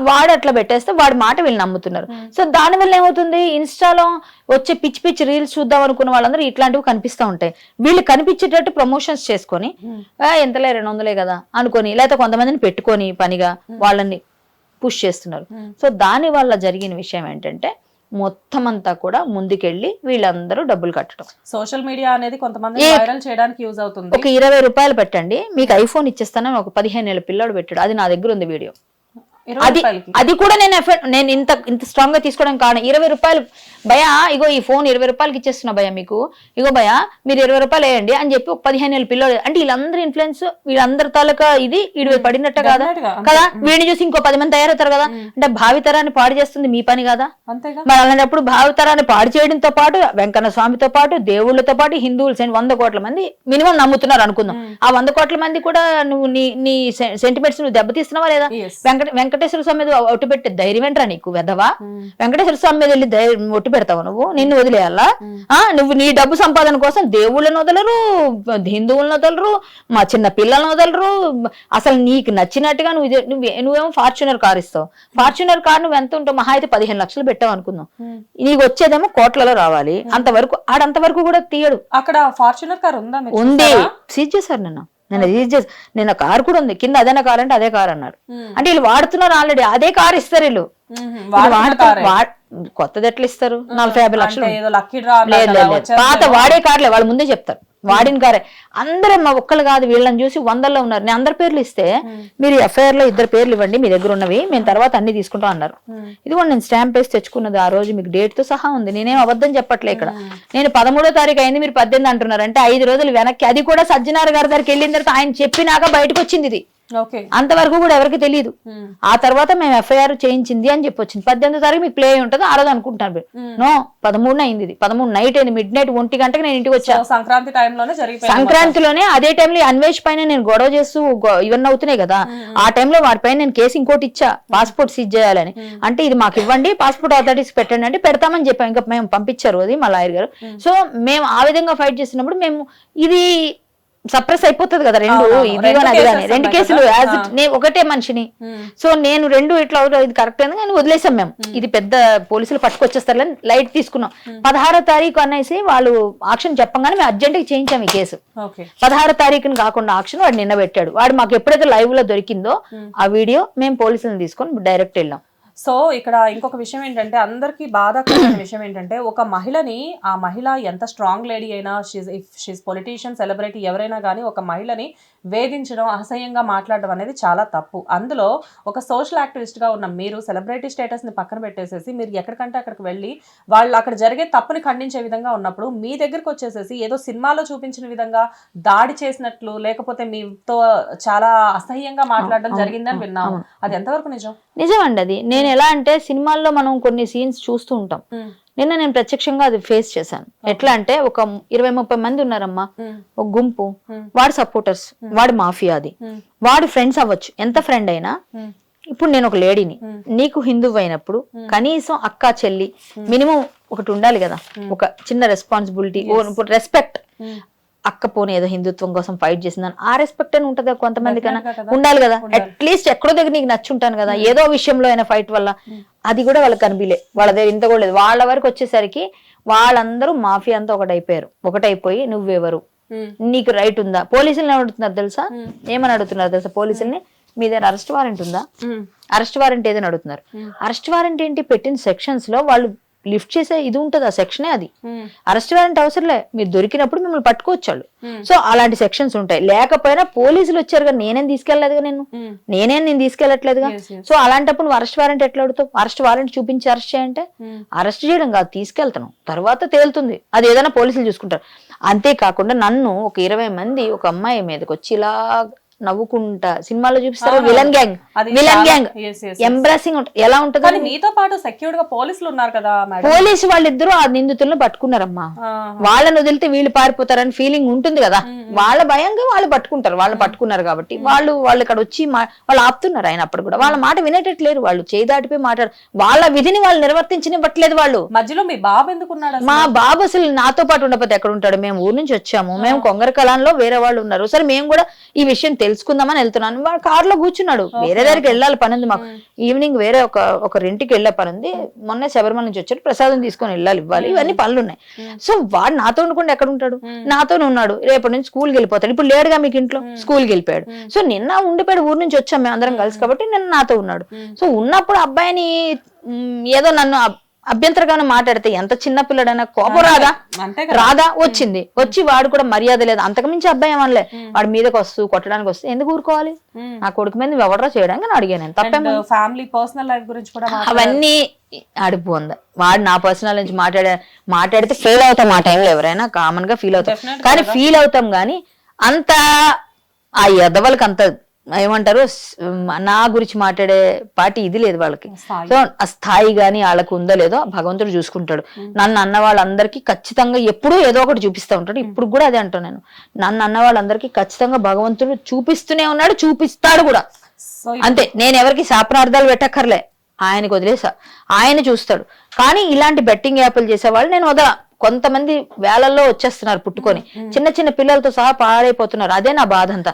వాడు అట్లా పెట్టేస్తే వాడి మాట వీళ్ళు నమ్ముతున్నారు. సో దాని వల్ల ఏమవుతుంది, ఇన్స్టాలో వచ్చే పిచ్చి పిచ్చి రీల్స్ చూద్దాం అనుకున్న వాళ్ళందరూ ఇట్లాంటివి కనిపిస్తూ ఉంటాయి. వీళ్ళు కనిపించేటట్టు ప్రమోషన్స్ చేసుకొని ఎంతలే 200 కదా అనుకొని, లేకపోతే కొంతమందిని పెట్టుకొని పనిగా వాళ్ళని పుష్ చేస్తున్నారు. సో దాని వల్ల జరిగిన విషయం ఏంటంటే మొత్తం అంతా కూడా ముందుకెళ్ళి వీళ్ళందరూ డబ్బులు కట్టడం. సోషల్ మీడియా అనేది కొంతమంది వైరల్ చేయడానికి యూజ్ అవుతుంది. ఒక 20 రూపాయలు పెట్టండి మీకు ఐఫోన్ ఇచ్చేస్తానని ఒక 15 ఏళ్ళ పిల్లాడు పెట్టాడు. అది నా దగ్గర ఉంది వీడియో. అది కూడా నేను ఇంత స్ట్రాంగ్ గా తీసుకోవడం కారణం 20 రూపాయలు భయ, ఇగో ఈ ఫోన్ 20 రూపాయలకి ఇచ్చేస్తున్నా భయ మీకు, ఇగో భయ మీరు 20 రూపాయలు వేయండి అని చెప్పి ఒక 15 ఏళ్ళ పిల్లలు. అంటే వీళ్ళందరూ ఇన్ఫ్లుయెన్స్, వీళ్ళందరి తాలూకా ఇది వీడి పడినట్ట కాదా కదా. వీడిని చూసి ఇంకో 10 మంది తయారవుతారు కదా. అంటే భావితరాన్ని పాడు చేస్తుంది మీ పని కదా. మరి అలాంటప్పుడు భావితరాన్ని పాడు చేయడంతో పాటు వెంకన్న స్వామితో పాటు దేవుళ్ళతో పాటు హిందువులు 100 కోట్ల మంది మినిమం నమ్ముతున్నారు అనుకుందాం. ఆ 100 కోట్ల మంది కూడా నువ్వు నీ సెంటిమెంట్స్ నువ్వు దెబ్బతీస్తున్నావా లేదా? వెంకటేశ్వర స్వామి మీద ఒట్టు పెట్టే ధైర్యం ఏంట్రా నీకు వెదవా? వెంకటేశ్వర స్వామి మీద వెళ్ళి ఒట్టు పెడతావు నువ్వు? నిన్ను వదిలేయాలా? నువ్వు నీ డబ్బు సంపాదన కోసం దేవుళ్ళని వదలరు, హిందువులను వదలరు, మా చిన్న పిల్లలను వదలరు. అసలు నీకు నచ్చినట్టుగా నువ్వేమో ఫార్చునర్ కార్ ఇస్తావు. ఫార్చునర్ కార్ నువ్వు ఎంత ఉంటావు? మహా అయితే 15 లక్షలు పెట్టావు అనుకుందాం. నీకు వచ్చేదేమో కోట్లలో రావాలి. అంతవరకు కూడా తీయడు. అక్కడ ఫార్చునర్ కార్ ఉందా? ఉంది, సీజ్ చేశారు నిన్న కారు కూడా ఉంది. కింద అదేనా కార్ అంటే అదే కార్ అన్నారు. అంటే వీళ్ళు వాడుతున్నారు ఆల్రెడీ, అదే కార్ ఇస్తారు వీళ్ళు. కొత్తది ఎట్లా ఇస్తారు? 40-50 లక్షలు. లేదు, పాత వాడే కార్లే వాళ్ళు ముందే చెప్తారు. వాడిన కారే. అందరూ మా ఒక్కళ్ళు కాదు, వీళ్ళని చూసి 100లో ఉన్నారు. నేను అందరి పేర్లు ఇస్తే మీరు FIR లో 2 పేర్లు ఇవ్వండి మీ దగ్గర ఉన్నవి, మేము తర్వాత అన్ని తీసుకుంటాం అన్నారు. ఇది కూడా నేను స్టాంప్ వేసి తెచ్చుకున్నది. ఆ రోజు మీకు డేట్ తో సహా ఉంది. నేనేం అబద్ధం చెప్పట్లే. ఇక్కడ నేను 13వ తారీఖు అయింది, మీరు 18 అంటున్నారు. అంటే 5 రోజులు వెనక్కి. అది కూడా సజ్జనార్ గారి దగ్గరికి వెళ్ళిన తర్వాత ఆయన చెప్పినాక బయటకు వచ్చింది ఇది. అంతవరకు కూడా ఎవరికి తెలియదు. ఆ తర్వాత మేము FIR చేయించింది అని చెప్పొచ్చింది. 18వ తారీఖు మీకు ప్లే ఉంటుంది ఆ రోజు అనుకుంటున్నారు. నో, 13 అయింది. ఇది 13 నైట్ అయింది. మిడ్-నైట్ 1 గంటకి నేను ఇంటికి వచ్చాను. సంక్రాంతిలోనే అదే టైంలో అన్వేష్ పైన నేను గొడవ చేస్తూ ఇవన్నీ అవుతున్నాయి కదా. ఆ టైంలో వాటిపైన నేను కేసు ఇంకోటి ఇచ్చా, పాస్పోర్ట్ సీజ్ చేయాలని. అంటే ఇది మాకు ఇవ్వండి, పాస్పోర్ట్ అథారిటీస్ పెట్టండి అంటే పెడతామని చెప్పాం. ఇంకా మేము పంపించారు అది మా లాయర్ గారు. సో మేము ఆ విధంగా ఫైట్ చేసినప్పుడు మేము ఇది సప్రెస్ అయిపోతుంది కదా. రెండు కేసులు ఒకటే మనిషిని. సో నేను 2 ఇట్లా ఇది కరెక్ట్ అయింది కానీ వదిలేసాం మేము. ఇది పెద్ద పోలీసులు పట్టుకొచ్చేస్తారు లైట్ తీసుకున్నాం. 16వ తారీఖు అనేసి వాళ్ళు ఆక్షన్ చెప్పగానే మేము అర్జెంట్గా చేయించాం ఈ కేసు. 16వ తారీఖుని కాకుండా ఆక్షన్ వాడు నిన్న పెట్టాడు. వాడు మాకు ఎప్పుడైతే లైవ్ లో దొరికిందో ఆ వీడియో మేము పోలీసులను తీసుకొని డైరెక్ట్ వెళ్ళాం. సో ఇక్కడ ఇంకొక విషయం ఏంటంటే అందరికి బాధాకరమైన విషయం ఏంటంటే ఒక మహిళని, ఆ మహిళ ఎంత స్ట్రాంగ్ లేడీ అయినా, షీస్ పొలిటీషియన్, సెలబ్రిటీ ఎవరైనా కానీ ఒక మహిళని వేధించడం, అసహ్యంగా మాట్లాడడం అనేది చాలా తప్పు. అందులో ఒక సోషల్ యాక్టివిస్ట్గా ఉన్న మీరు సెలబ్రిటీ స్టేటస్ని పక్కన పెట్టేసేసి మీరు ఎక్కడికంటే అక్కడికి వెళ్ళి వాళ్ళు అక్కడ జరిగే తప్పుని ఖండించే విధంగా ఉన్నప్పుడు మీ దగ్గరకు వచ్చేసేసి ఏదో సినిమాలో చూపించిన విధంగా దాడి చేసినట్లు, లేకపోతే మీతో చాలా అసహ్యంగా మాట్లాడడం జరిగిందని విన్నాము. అది ఎంతవరకు నిజం? నిజం అండి. అది నేను ఎలా అంటే సినిమాల్లో మనం కొన్ని సీన్స్ చూస్తూ ఉంటాం. నిన్న నేను ప్రత్యక్షంగా అది ఫేస్ చేశాను. ఎట్లా అంటే ఒక 20-30 మంది ఉన్నారమ్మా, ఒక గుంపు. వాడి సపోర్టర్స్, వాడి మాఫియా, అది వాడి ఫ్రెండ్స్ అవ్వచ్చు, ఎంత ఫ్రెండ్ అయినా. ఇప్పుడు నేను ఒక లేడీని, నీకు హిందువు అయినప్పుడు కనీసం అక్క చెల్లి మినిమం ఒకటి ఉండాలి కదా, ఒక చిన్న రెస్పాన్సిబిలిటీ, రెస్పెక్ట్. అక్క పోనీ ఏదో హిందుత్వం కోసం ఫైట్ చేసిందని ఆ రెస్పెక్ట్ అని ఉంటది కొంతమంది కన్నా, ఉండాలి కదా. అట్లీస్ట్ ఎక్కడో దగ్గర నీకు నచ్చుంటాను కదా, ఏదో విషయంలో అయినా ఫైట్ వల్ల. అది కూడా వాళ్ళకి కనిపిలే, వాళ్ళ దగ్గర ఇంత కూడా లేదు. వాళ్ళ వరకు వచ్చేసరికి వాళ్ళందరూ మాఫియా అంతా ఒకటైపోయి నువ్వెవరు, నీకు రైట్ ఉందా? పోలీసుల్ని అడుగుతున్నారు తెలుసా, ఏమని అడుగుతున్నారు తెలుసా పోలీసుల్ని? మీ దగ్గర అరెస్ట్ వారెంట్ ఉందా? అరెస్ట్ వారెంట్ ఏదని అడుగుతున్నారు. అరెస్ట్ వారెంట్ ఏంటి? పెట్టిన సెక్షన్స్ లో వాళ్ళు లిఫ్ట్ చేసే ఇది ఉంటది, ఆ సెక్షనే అది. అరెస్ట్ వారెంట్ అవసరంలే, మీరు దొరికినప్పుడు మిమ్మల్ని పట్టుకోవచ్చు వాళ్ళు. సో అలాంటి సెక్షన్స్ ఉంటాయి. లేకపోయినా పోలీసులు వచ్చారు కదా, నేనేం తీసుకెళ్లేదుగా, నేను తీసుకెళ్లట్లేదుగా. సో అలాంటప్పుడు నువ్వు అరెస్ట్ వారెంట్ ఎట్లా అడుగుతావు? అరెస్ట్ వారెంట్ చూపించి అరెస్ట్ చేయంటే అరెస్ట్ చేయడం కాదు, తీసుకెళ్తాను, తర్వాత తేలుతుంది, అది ఏదైనా పోలీసులు చూసుకుంటారు. అంతేకాకుండా నన్ను ఒక 20 మంది ఒక అమ్మాయి మీదకి వచ్చి ఇలా నవ్వుకుంటా సినిమాలో చూపిస్తారు విలన్ గ్యాంగ్ ఎంబ్రాసింగ్ ఎలా ఉంటుంది. కానీ మీతో పాటు సెక్యూర్డ్ గా పోలీసులు ఉన్నారు కదా మేడం. పోలీసు వాళ్ళిద్దరూ ఆ నిందితులను పట్టుకున్నారమ్మా. వాళ్ళని వదిలితే వీళ్ళు పారిపోతారని ఫీలింగ్ ఉంటుంది కదా, వాళ్ళ భయంగా వాళ్ళు పట్టుకుంటారు. వాళ్ళు పట్టుకున్నారు కాబట్టి వాళ్ళు ఇక్కడ వచ్చి వాళ్ళు ఆపుతున్నారు. ఆయన అప్పుడు కూడా వాళ్ళ మాట వినేటట్లేరు. వాళ్ళు చేయి దాటిపోయి మాట్లాడు, వాళ్ళ విధిని వాళ్ళు నిర్వర్తించనివ్వట్లేదు. వాళ్ళు మధ్యలో మీ బాబు ఎందుకున్నాడు? మా బాబు అసలు నాతో పాటు ఉండకపోతే ఎక్కడ ఉంటాడు? మేము ఊరు నుంచి వచ్చాము, మేము కొంగర కళాన్లో వేరే వాళ్ళు ఉన్నారు. సరే మేము కూడా ఈ విషయం తెలుసుకుందామని వెళ్తున్నాను. వాడు కారులో కూర్చున్నాడు. వేరే దగ్గరికి వెళ్ళాలి పని ఉంది మాకు. ఈవినింగ్ వేరే ఒక ఇంటికి వెళ్ళే పని ఉంది. మొన్న శబరిమల నుంచి వచ్చాడు, ప్రసాదం తీసుకొని వెళ్ళాలి, ఇవ్వాలి, ఇవన్నీ పనులు ఉన్నాయి. సో వాడు నాతో ఉండకుండా ఎక్కడ ఉంటాడు? నాతోనే ఉన్నాడు. రేపటి నుంచి స్కూల్కి వెళ్ళిపోతాడు. ఇప్పుడు లేడుగా మీకు ఇంట్లో, స్కూల్కి వెళ్ళిపోయాడు. సో నిన్న ఉండిపోయాడు, ఊరు నుంచి వచ్చాం మేము అందరం కలిసి కాబట్టి నిన్న నాతో ఉన్నాడు. సో ఉన్నప్పుడు అబ్బాయిని ఏదో నన్ను అభ్యంతరగానే మాట్లాడితే ఎంత చిన్న పిల్లడైనా కోపం రాదా? వచ్చి వాడు కూడా మర్యాద లేదు. అంతకుమించి అబ్బాయి ఏమనలే. వాడి మీదకి వస్తూ కొట్టడానికి వస్తే ఎందుకు ఊరుకోవాలి? నా కొడుకు మీద ఎవడరా చేయడానికి నేను అడిగాను. నేను తప్పేమో. ఫ్యామిలీ పర్సనల్ లైఫ్ గురించి కూడా అవన్నీ అడుపు ఉందా? వాడు నా పర్సనల్ నుంచి మాట్లాడితే ఫీల్ అవుతాం. ఆ టైంలో ఎవరైనా కామన్ గా ఫీల్ అవుతాం, కానీ ఫీల్ అవుతాం కానీ అంత ఆ ఎదవలకి అంత ఏమంటారు నా గురించి మాట్లాడే పార్టీ ఇది లేదు వాళ్ళకి. సో ఆ స్థాయి గానీ వాళ్ళకు ఉందో లేదో భగవంతుడు చూసుకుంటాడు. నన్ను అన్న వాళ్ళందరికీ ఖచ్చితంగా ఎప్పుడూ ఏదో ఒకటి చూపిస్తూ ఉంటాడు. ఇప్పుడు కూడా అదే అంటాను నేను. నన్ను అన్న వాళ్ళందరికీ ఖచ్చితంగా భగవంతుడు చూపిస్తూనే ఉన్నాడు, చూపిస్తాడు కూడా. అంతే, నేను ఎవరికి శాపనార్థాలు పెట్టక్కర్లే, ఆయనకు వదిలేసా, ఆయన చూస్తాడు. కానీ ఇలాంటి బెట్టింగ్ యాప్లు చేసే వాళ్ళు నేను వదలా. కొంతమంది వేలల్లో వచ్చేస్తున్నారు పుట్టుకొని, చిన్న చిన్న పిల్లలతో సహా పాడైపోతున్నారు. అదే నా బాధ అంతా.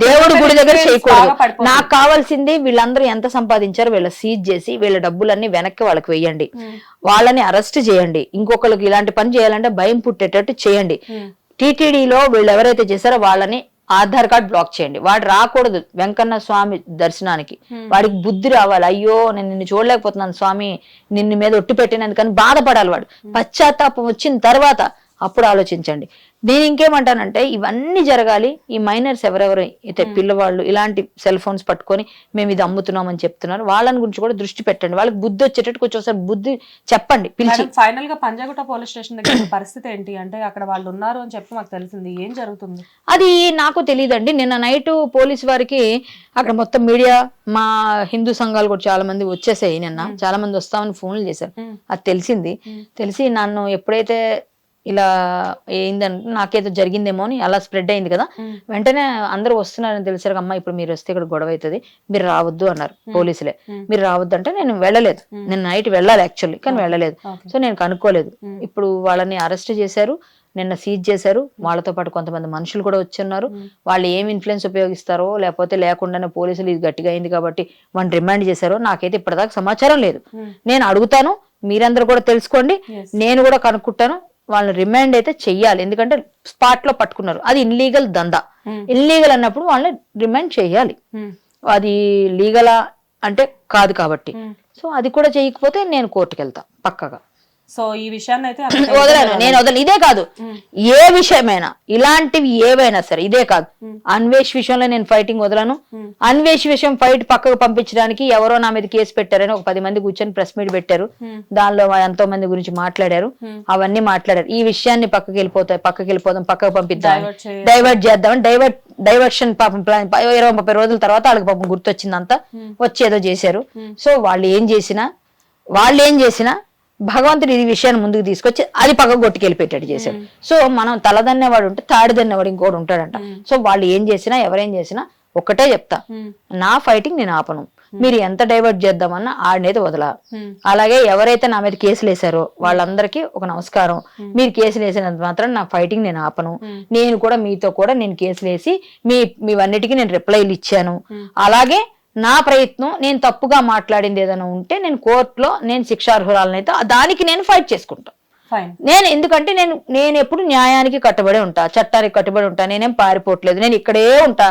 దేవుడి గుడి దగ్గర చేయకూడదు. నాకు కావాల్సింది వీళ్ళందరూ ఎంత సంపాదించారో వీళ్ళ సీజ్ చేసి వీళ్ళ డబ్బులన్నీ వెనక్కి వాళ్ళకి వెయ్యండి, వాళ్ళని అరెస్ట్ చేయండి. ఇంకొకరికి ఇలాంటి పని చేయాలంటే భయం పుట్టేటట్టు చేయండి. టీటీడీలో వీళ్ళు ఎవరైతే చేశారో వాళ్ళని ఆధార్ కార్డ్ బ్లాక్ చేయండి. వాడు రాకూడదు వెంకన్న స్వామి దర్శనానికి. వాడికి బుద్ధి రావాలి. అయ్యో నేను నిన్ను చూడలేకపోతున్నాను స్వామి, నిన్ను మీద ఒట్టు పెట్టినందుకని బాధపడాలి. వాడు పశ్చాత్తాపం వచ్చిన తర్వాత అప్పుడు ఆలోచించండి. నేను ఇంకేమంటానంటే ఇవన్నీ జరగాలి. ఈ మైనర్స్ ఎవరెవరు అయితే పిల్లవాళ్ళు ఇలాంటి సెల్ ఫోన్స్ పట్టుకొని మేము ఇది అమ్ముతున్నామని చెప్తున్నారు, వాళ్ళని గురించి కూడా దృష్టి పెట్టండి. వాళ్ళకి బుద్ధి వచ్చేటట్టు కొంచెం ఒకసారి బుద్ధి చెప్పండి, పిలిచి. ఫైనల్ గా పంజాగుట్ట పోలీస్ స్టేషన్ దగ్గర పరిస్థితి ఏంటి అంటే అక్కడ వాళ్ళు ఉన్నారు అని చెప్పి మాకు తెలిసింది. ఏం జరుగుతుంది అది నాకు తెలియదండి. నిన్న నైట్ పోలీసు వారికి అక్కడ మొత్తం మీడియా, మా హిందూ సంఘాలు కూడా చాలా మంది వచ్చేసాయి. నిన్న చాలా మంది వస్తామని ఫోన్లు చేశారు. అది తెలిసి నన్ను ఎప్పుడైతే ఇలా ఏందంటే నాకేదో జరిగిందేమో అని అలా స్ప్రెడ్ అయింది కదా, వెంటనే అందరూ వస్తున్నారని తెలిసారు. అమ్మ ఇప్పుడు మీరు వస్తే ఇక్కడ గొడవ అవుతుంది, మీరు రావద్దు అన్నారు పోలీసులే. మీరు రావద్దు అంటే నేను వెళ్ళలేదు. నేను నైట్ వెళ్ళాలి యాక్చువల్లీ, కానీ వెళ్ళలేదు. సో నేను కనుక్కోలేదు. ఇప్పుడు వాళ్ళని అరెస్ట్ చేశారు, నిన్న సీజ్ చేశారు. వాళ్ళతో పాటు కొంతమంది మనుషులు కూడా వచ్చున్నారు. వాళ్ళు ఏం ఇన్ఫ్లుయెన్స్ ఉపయోగిస్తారో లేకపోతే లేకుండానే పోలీసులు ఇది గట్టిగా అయింది కాబట్టి వాడిని రిమాండ్ చేశారో నాకైతే ఇప్పటిదాకా సమాచారం లేదు. నేను అడుగుతాను, మీరందరూ కూడా తెలుసుకోండి, నేను కూడా కనుక్కుంటాను. వాళ్ళని రిమాండ్ అయితే చెయ్యాలి, ఎందుకంటే స్పాట్ లో పట్టుకున్నారు. అది ఇన్లీగల్ దందా. ఇన్లీగల్ అన్నప్పుడు వాళ్ళని రిమాండ్ చెయ్యాలి. అది లీగలా అంటే కాదు కాబట్టి. సో అది కూడా చేయకపోతే నేను కోర్టుకు వెళ్తా పక్కగా. సో ఈ విషయాన్ని అయితే నేను వదలను. ఇదే కాదు, ఏ విషయమైనా ఇలాంటివి ఏవైనా సరే, ఇదే కాదు, అన్వేష్ విషయంలో నేను ఫైటింగ్ వదలను. అన్వేష్ విషయం ఫైట్ పక్కకు పంపించడానికి ఎవరో నా మీద కేసు పెట్టారని ఒక 10 మంది కూర్చొని ప్రెస్ మీట్ పెట్టారు. దానిలో ఎంతో మంది గురించి మాట్లాడారు, అవన్నీ మాట్లాడారు. ఈ విషయాన్ని పక్కకి వెళ్ళిపోదాం, పక్కకు పంపిద్దాం, డైవర్ట్ చేద్దామని డైవర్షన్ పాపం ప్లాన్ 20-30 రోజుల తర్వాత వాళ్ళకి పాపం గుర్తొచ్చిందంతా వచ్చి ఏదో చేశారు. సో వాళ్ళు ఏం చేసినా భగవంతుడు ఈ విషయాన్ని ముందుకు తీసుకొచ్చి అది పక్కకు కొట్టుకెళ్ళిపెట్టాడు చేశాడు. సో మనం తలదన్నేవాడు ఉంటే తాడిదన్నేవాడు ఇంకోటి ఉంటాడంట. సో వాళ్ళు ఏం చేసినా ఎవరేం చేసినా ఒక్కటే చెప్తా, నా ఫైటింగ్ నేను ఆపను. మీరు ఎంత డైవర్ట్ చేద్దామన్నా ఆడినైతే వదలా. అలాగే ఎవరైతే నా మీద కేసులు వేసారో వాళ్ళందరికీ ఒక నమస్కారం. మీరు కేసులు వేసినంత మాత్రం నా ఫైటింగ్ నేను ఆపను. నేను కూడా మీతో కూడా నేను కేసులు వేసి మీవన్నిటికీ నేను రిప్లైలు ఇచ్చాను. అలాగే నా ప్రయత్నం, నేను తప్పుగా మాట్లాడింది ఏదైనా ఉంటే నేను కోర్టులో నేను శిక్షార్హురాలనైతే దానికి నేను ఫైట్ చేసుకుంటా. నేను ఎందుకంటే నేను ఎప్పుడు న్యాయానికి కట్టుబడి ఉంటా, చట్టానికి కట్టుబడి ఉంటా. నేనేం పారిపోవట్లేదు, నేను ఇక్కడే ఉంటా,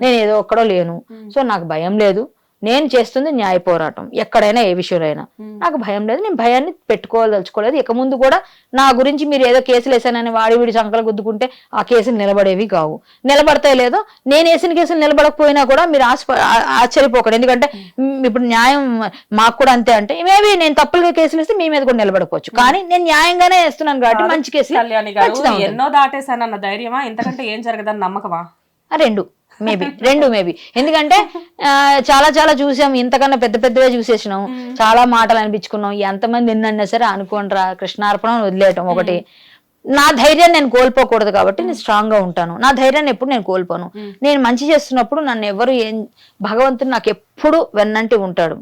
నేను ఏదో ఒక్కడో లేను. సో నాకు భయం లేదు. నేను చేస్తుంది న్యాయ పోరాటం, ఎక్కడైనా ఏ విషయంలో నాకు భయం లేదు. నేను భయాన్ని పెట్టుకోదలుచుకోలేదు. ఇక ముందు కూడా నా గురించి మీరు ఏదో కేసులు వేసానని వాడి సంకలు గుద్దుకుంటే ఆ కేసులు నిలబడేవి కావు. నిలబడతాయి లేదో, నేను వేసిన కేసులు నిలబడకపోయినా కూడా మీరు ఆశ్చర్యపోకండి. ఎందుకంటే ఇప్పుడు న్యాయం మాకు కూడా అంతే. అంటే మేబీ నేను తప్పులుగా కేసులు వేస్తే మీ మీద కూడా నిలబడకపోవచ్చు, కానీ నేను న్యాయంగానే వేస్తున్నాను కాబట్టి మంచి కేసులు. ఎన్నో దాటేసానన్న ధైర్యమా, ఇంతకంటే ఏం జరగదని నమ్మకమా? రెండు మేబీ రెండు మేబీ. ఎందుకంటే చాలా చాలా చూసాం, ఇంతకన్నా పెద్ద పెద్దవే చూసేసినాం, చాలా మాటలు అనిపించుకున్నాం. ఎంతమంది ఎన్నన్నా సరే అనుకోండిరా కృష్ణార్పణం వదిలేయటం ఒకటి. నా ధైర్యాన్ని నేను కోల్పోకూడదు కాబట్టి నేను స్ట్రాంగ్ గా ఉంటాను. నా ధైర్యాన్ని ఎప్పుడు నేను కోల్పోను. నేను మంచి చేస్తున్నప్పుడు నన్ను ఎవరు భగవంతుడు నాకు ఎప్పుడు వెన్నంటి ఉంటాడు.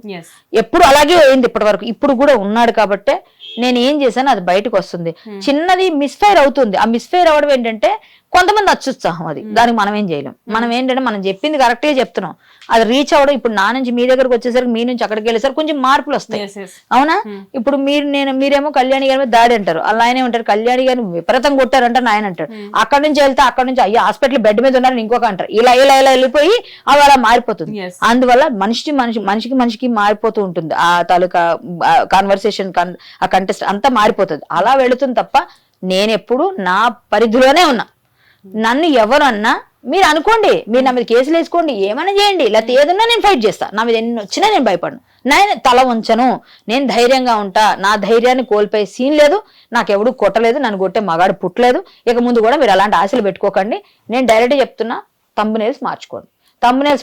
ఎప్పుడు అలాగే అయింది ఇప్పటి వరకు, ఇప్పుడు కూడా ఉన్నాడు. కాబట్టే నేను ఏం చేశాను అది బయటకు వస్తుంది. చిన్నది మిస్ఫైర్ అవుతుంది. ఆ మిస్ఫైర్ అవడం ఏంటంటే కొంతమంది అత్యుత్సాహం, అది దానికి మనం ఏం చేయలేం. మనం ఏంటంటే మనం చెప్పింది కరెక్ట్ గా చెప్తున్నాం, అది రీచ్ అవ్వడం. ఇప్పుడు నా నుంచి మీ దగ్గరకు వచ్చేసరికి, మీ నుంచి అక్కడికి వెళ్ళేసరికి కొంచెం మార్పులు వస్తాయి. అవునా? ఇప్పుడు మీరేమో కళ్యాణి గారి మీద దాడి అంటారు, అలా ఆయనే ఉంటారు. కళ్యాణి గారిని విపరీతం కొట్టారంటారు, ఆయన అంటారు. అక్కడి నుంచి వెళ్తే అక్కడ నుంచి అయ్యో హాస్పిటల్ బెడ్ మీద ఉన్నారని ఇంకొక అంటారు. ఇలా ఇలా ఇలా వెళ్ళిపోయి అవి అలా మారిపోతుంది. అందువల్ల మనిషికి మారిపోతూ ఉంటుంది. ఆ తాలూకా కాన్వర్సేషన్, ఆ కంటెస్ట్ అంతా మారిపోతుంది. అలా వెళుతుంది తప్ప నేను ఎప్పుడు నా పరిధిలోనే ఉన్నా. నన్ను ఎవరన్నా మీరు అనుకోండి, మీరు నా మీద కేసులు వేసుకోండి, ఏమైనా చేయండి, లేకపోతే ఏదన్నా నేను ఫైట్ చేస్తా. నా మీద ఎన్ని వచ్చినా నేను భయపడను, నేను తల ఉంచను, నేను ధైర్యంగా ఉంటా. నా ధైర్యాన్ని కోల్పోయే సీన్ లేదు, నాకెవడు కొట్టలేదు, నన్ను కొట్టే మగాడు పుట్టలేదు. ఇక ముందు కూడా మీరు అలాంటి ఆశలు పెట్టుకోకండి. నేను డైరెక్ట్ చెప్తున్నా, థంబ్నెయిల్స్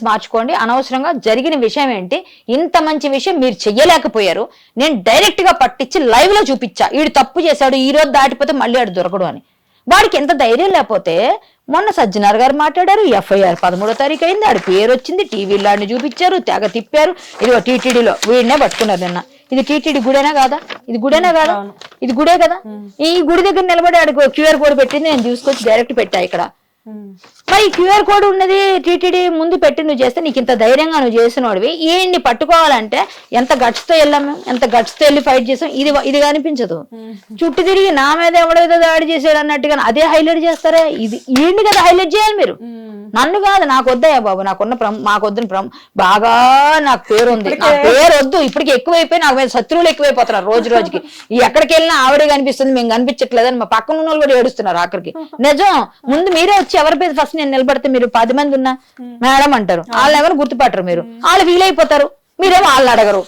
మార్చుకోండి. అనవసరంగా జరిగిన విషయం ఏంటి, ఇంత మంచి విషయం మీరు చెయ్యలేకపోయారు, నేను డైరెక్ట్ గా పట్టించి లైవ్ లో చూపించా. వీడు తప్పు చేశాడు, ఈ రోజు దాటిపోతే మళ్ళీ ఆడు దొరకడు అని. వాడికి ఎంత ధైర్యం లేకపోతే మొన్న సజ్జనార్ గారు మాట్లాడారు, FIR 13వ తారీఖు అయింది, ఆడి పేరు వచ్చింది, టీవీలో ఆడిని చూపించారు, తెగ తిప్పారు. ఇదిగో టీటీడీలో వీడినే పట్టుకున్నారు నిన్న. ఇది టీటీడీ గుడేనా కాదా? ఇది గుడే కదా. ఈ గుడి దగ్గర నిలబడి ఆడికి QR కోడ్ పెట్టింది, నేను చూసుకొచ్చి డైరెక్ట్ పెట్టా ఇక్కడ. మరి QR కోడ్ ఉన్నది టీటీడీ ముందు పెట్టి నువ్వు చేస్తే, నీకు ఇంత ధైర్యంగా నువ్వు చేసినోడివి, ఏంటి పట్టుకోవాలంటే ఎంత గట్స్తో వెళ్ళాము, ఎంత గట్స్తో వెళ్ళి ఫైట్ చేసాం. ఇది కనిపించదు. చుట్టూ తిరిగి నా మీద ఎవడేదో దాడి చేసాడు అన్నట్టుగా అదే హైలైట్ చేస్తారా? ఇది ఏంటి కదా హైలైట్ చేయాలి మీరు, నన్ను కాదు. నాకు వద్దయ్యా బాబు, మాకొద్దని బాగా నాకు పేరు ఉంది, నా పేరు వద్దు. ఇప్పటికి ఎక్కువైపోయి నాకు మీద శత్రువులు ఎక్కువైపోతున్నారు రోజు రోజుకి. ఎక్కడికి వెళ్ళినా ఆవిడే కనిపిస్తుంది, మేము కనిపించట్లేదని మా పక్కన ఉన్న వాళ్ళు కూడా ఏడుస్తున్నారు ఆఖరికి. నిజం, ముందు మీరే వచ్చి ఎవరి పేరు ఫస్ట్ నేను నిలబడితే, మీరు 10 మంది ఉన్నా మేడం అంటారు, వాళ్ళని ఎవరు గుర్తుపట్టరు, మీరు వాళ్ళు ఫీల్ అయిపోతారు, మీరేమో వాళ్ళు అడగరు.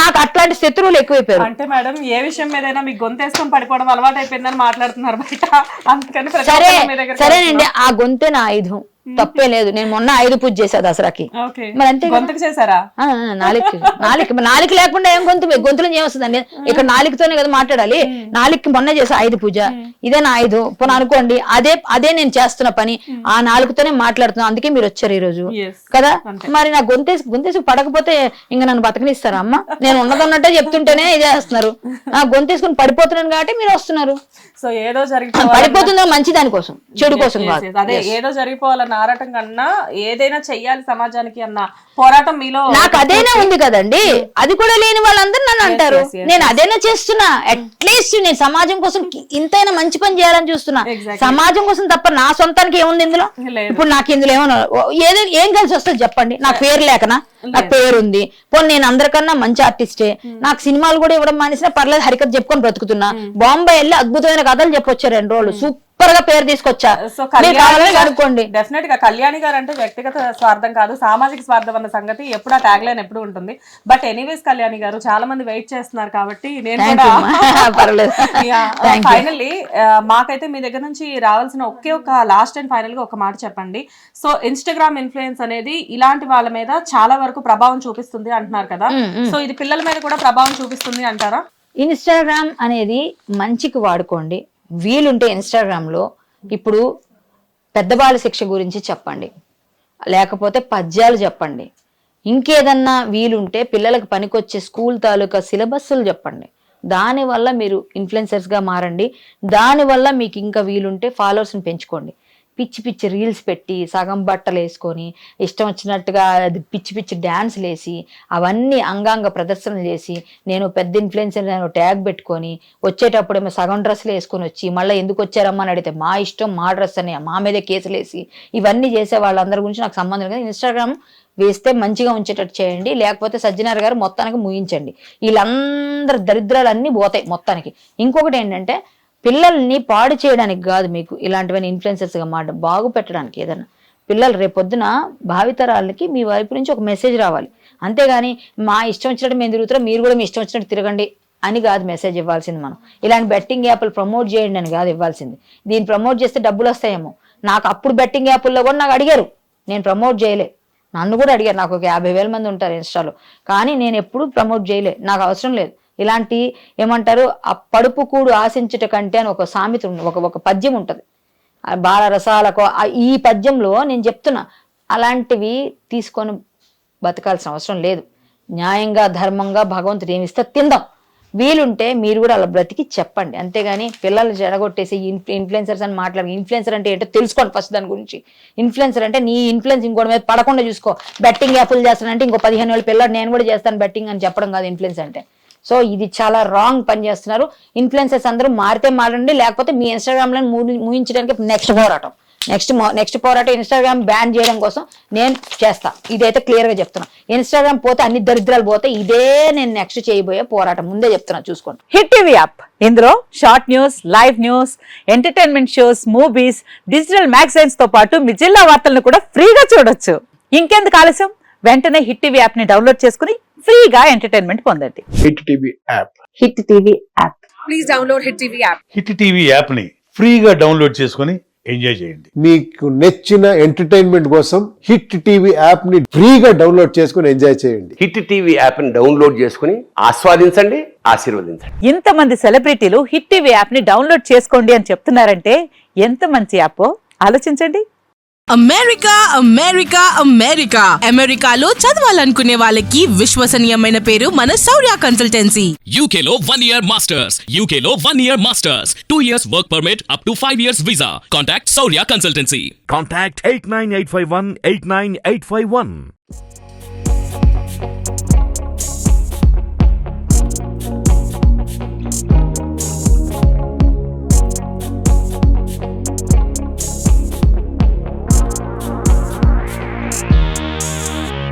నాకు అట్లాంటి శత్రువులు ఎక్కువైపోయారు. అంటే మేడం ఏ విషయం మీదైనా మీకు గొంతేసుకొని పడిపోవడం అలవాటు అయిపోయిందని మాట్లాడుతున్నారు బయట, అందుకని సరేనండి, ఆ గొంతే నా ఆయుధం, తప్పే లేదు. నేను మొన్న 5 పూజ చేశా దసరాకి, మరి అంతే. గొంతుకు చేశారా? నాలుక లేకుండా ఏం గొంతులు ఏమొస్తుందండి? ఇక్కడ నాలుకతోనే కదా మాట్లాడాలి. నాలుగుకి మొన్న చేసా 5 పూజ, ఇదే నా 5. పోనీ అనుకోండి, అదే నేను చేస్తున్న పని, ఆ నాలుగుతోనే మాట్లాడుతున్నా. అందుకే మీరు వచ్చారు ఈ రోజు కదా. మరి నా గొంతేసి పడకపోతే ఇంకా నన్ను బతకనిస్తారా అమ్మ? నేను ఉన్నదన్నట్టే చెప్తుంటేనే ఇదే చేస్తున్నారు. నా గొంతేసుకుని పడిపోతున్నాను కాబట్టి మీరు వస్తున్నారు. సో ఏదో పడిపోతుందో మంచి దానికోసం, చెడు కోసం కాదు. అదే ఏదో జరిగిపోవాలన్న ఆరాటం కన్నా ఏదైనా చెయ్యాలి సమాజానికి అన్న పోరాటం మీలో. నాకు అదేనా ఉంది కదండి, అది కూడా లేని వాళ్ళందరూ నన్ను అంటారు. నేను అదేనా చేస్తున్నా, అట్లీస్ట్ నేను సమాజం కోసం ఇంతైనా మంచి పని చేయాలని చూస్తున్నా. సమాజం కోసం తప్ప నా సొంతానికి ఏముంది ఇందులో? ఇప్పుడు నాకు ఇందులో ఏం కలిసి వస్తుంది చెప్పండి? నాకు పేరు లేకనా? నాకు పేరు ఉంది. పోనీ నేను అందరికన్నా మంచి ఆర్టిస్టే, నాకు సినిమాలు కూడా ఇవ్వడం మానేసినా పర్లేదు, హరికథ చెప్పుకొని బ్రతుకుతున్నా. బాంబే వెళ్ళి అద్భుతమైన కథలు చెప్పొచ్చా 2 రోజులు, సూపర్ గా పేరు తీసుకొచ్చా. అనుకోండి. డెఫినెట్ గా కళ్యాణి గారు అంటే వ్యక్తిగత స్వార్థం కాదు, సామాజిక స్వార్థం అన్న సంగతి ఎప్పుడు ఆ ట్యాగ్ లైన్ ఎప్పుడు ఉంటుంది. బట్ ఎనీవేస్ కళ్యాణి గారు చాలా మంది వెయిట్ చేస్తున్నారు కాబట్టి నేను ఫైనల్లీ మాకైతే మీ దగ్గర నుంచి రావాల్సిన ఒకే ఒక లాస్ట్ అండ్ ఫైనల్ గా ఒక మాట చెప్పండి. సో ఇన్స్టాగ్రామ్ ఇన్ఫ్లుయెన్స్ అనేది ఇలాంటి వాళ్ళ మీద చాలా వరకు ప్రభావం చూపిస్తుంది అంటున్నారు కదా, సో ఇది పిల్లల మీద కూడా ప్రభావం చూపిస్తుంది అంటారా? ఇన్స్టాగ్రామ్ అనేది మంచికి వాడుకోండి. వీలుంటే ఇన్స్టాగ్రామ్ లో ఇప్పుడు పెద్దబాల శిక్ష గురించి చెప్పండి, లేకపోతే పద్యాలు చెప్పండి, ఇంకేదన్నా వీలుంటే పిల్లలకు పనికొచ్చే స్కూల్ తాలూకా సిలబస్లు చెప్పండి. దానివల్ల మీరు ఇన్ఫ్లుయెన్సర్స్గా మారండి. దానివల్ల మీకు ఇంకా వీలుంటే ఫాలోవర్స్ని పెంచుకోండి. పిచ్చి రీల్స్ పెట్టి సగం బట్టలు వేసుకొని ఇష్టం వచ్చినట్టుగా పిచ్చి డ్యాన్స్లు వేసి అవన్నీ అంగాంగ ప్రదర్శనలు చేసి నేను పెద్ద ఇన్ఫ్లుయెన్సర్ ట్యాగ్ పెట్టుకొని వచ్చేటప్పుడేమో సగం డ్రెస్సులు వేసుకొని వచ్చి మళ్ళీ ఎందుకు వచ్చారమ్మా అని అడిగితే మా ఇష్టం మా డ్రెస్ అని మా మీదే కేసులు వేసి ఇవన్నీ చేసే వాళ్ళందరి గురించి నాకు సంబంధం లేదు. ఇన్స్టాగ్రామ్ వేస్తే మంచిగా ఉంచేటట్టు చేయండి, లేకపోతే సజ్జనార్ గారు మొత్తానికి ముగించండి. వీళ్ళందరి దరిద్రాలన్నీ పోతాయి మొత్తానికి. ఇంకొకటి ఏంటంటే పిల్లల్ని పాడు చేయడానికి కాదు, మీకు ఇలాంటివన్నీ ఇన్ఫ్లుయెన్సర్స్గా మాట బాగు పెట్టడానికి. ఏదన్నా పిల్లలు రేపొద్దున భావితరాలకి మీ వైపు నుంచి ఒక మెసేజ్ రావాలి, అంతేగాని మా ఇష్టం వచ్చినట్టు మేము తిరుగుతాం మీరు కూడా మీ ఇష్టం వచ్చినట్టు తిరగండి అని కాదు మెసేజ్ ఇవ్వాల్సింది. మనం ఇలాంటి బెట్టింగ్ యాప్లు ప్రమోట్ చేయండి అని కాదు ఇవ్వాల్సింది. దీన్ని ప్రమోట్ చేస్తే డబ్బులు వస్తాయేమో. నాకు అప్పుడు బెట్టింగ్ యాప్ల్లో కూడా నాకు అడిగారు, నేను ప్రమోట్ చేయలే. నన్ను కూడా అడిగారు, నాకు ఒక 50,000 మంది ఉంటారు ఇన్స్టాలో, కానీ నేను ఎప్పుడు ప్రమోట్ చేయలే, నాకు అవసరం లేదు. ఇలాంటి ఏమంటారు, ఆ పడుపు కూడు ఆశించుట కంటే అని ఒక సామెత ఒక పద్యం ఉంటుంది బాలరసాలకు. ఈ పద్యంలో నేను చెప్తున్నా, అలాంటివి తీసుకొని బతకాల్సిన అవసరం లేదు. న్యాయంగా ధర్మంగా భగవంతుడు ఏమి ఇస్తే తిందాం. వీలుంటే మీరు కూడా అలా బ్రతికి చెప్పండి, అంతేగాని పిల్లలు జడగొట్టేసి ఇన్ఫ్లుయెన్సర్స్ అని మాట్లాడి. ఇన్ఫ్లుయెన్సర్ అంటే ఏంటో తెలుసుకోండి ఫస్ట్ దాని గురించి. ఇన్ఫ్లుయెన్సర్ అంటే నీ ఇన్ఫ్లుయెన్స్ ఇంకోటి మీద పడకుండా చూసుకో. బెట్టింగ్ యాప్లు చేస్తానంటే ఇంకో 15 ఏళ్ళ పిల్లడు నేను కూడా చేస్తాను బెట్టింగ్ అని చెప్పడం కాదు ఇన్ఫ్లుయెన్స్ అంటే. సో ఇది చాలా రాంగ్ పని చేస్తున్నారు. ఇన్ఫ్లుయెన్సర్స్ అందరూ మారితే మారండి, లేకపోతే మీ ఇన్స్టాగ్రామ్ లో ముగించడానికి నెక్స్ట్ పోరాటం ఇన్స్టాగ్రామ్ బ్యాన్ చేయడం కోసం నేను చేస్తా. ఇదైతే క్లియర్ గా చెప్తున్నా. ఇన్స్టాగ్రామ్ పోతే అన్ని దరిద్రాలు పోతే ఇదే నేను నెక్స్ట్ చేయబోయే పోరాటం, ముందే చెప్తున్నా చూసుకోండి. హిట్ టీవీ యాప్, ఇందులో short news, live news, entertainment shows, movies, digital magazines తో పాటు మీ జిల్లా వార్తలను కూడా ఫ్రీగా చూడొచ్చు. ఇంకెందుకు ఆలస్యం, వెంటనే హిట్ టీవీ యాప్ ని డౌన్లోడ్ చేసుకుని ఫ్రీగా ఎంటర్టైన్మెంట్ పొందండి. Hit TV app. Hit TV app. Please download hit TV app. Hit TV app ని ఫ్రీగా డౌన్లోడ్ చేసుకొని ఎంజాయ్ చేయండి. మీకు నచ్చిన ఎంటర్టైన్మెంట్ కోసం హిట్ టీవీ యాప్ ని ఫ్రీగా డౌన్లోడ్ చేసుకుని ఎంజాయ్ చేయండి. హిట్ టీవీ యాప్ ని డౌన్లోడ్ చేసుకుని ఆస్వాదించండి, ఆశీర్వదించండి. ఇంతమంది సెలబ్రిటీలు హిట్ టీవీ యాప్ ని డౌన్లోడ్ చేసుకోండి అని చెప్తున్నారంటే ఎంత మంచి యాప్ ఆలోచించండి. అమెరికా అమెరికా అమెరికా అమెరికాలో చదవాలనుకునే వాళ్ళకి విశ్వసనీయమైన పేరు మన శౌర్య కన్సల్టెన్సీ. UK లో 1 year masters. UK లో 1 year masters. 2 years work permit up to 5 years visa. Contact Saurya Consultancy. Contact 89851 89851.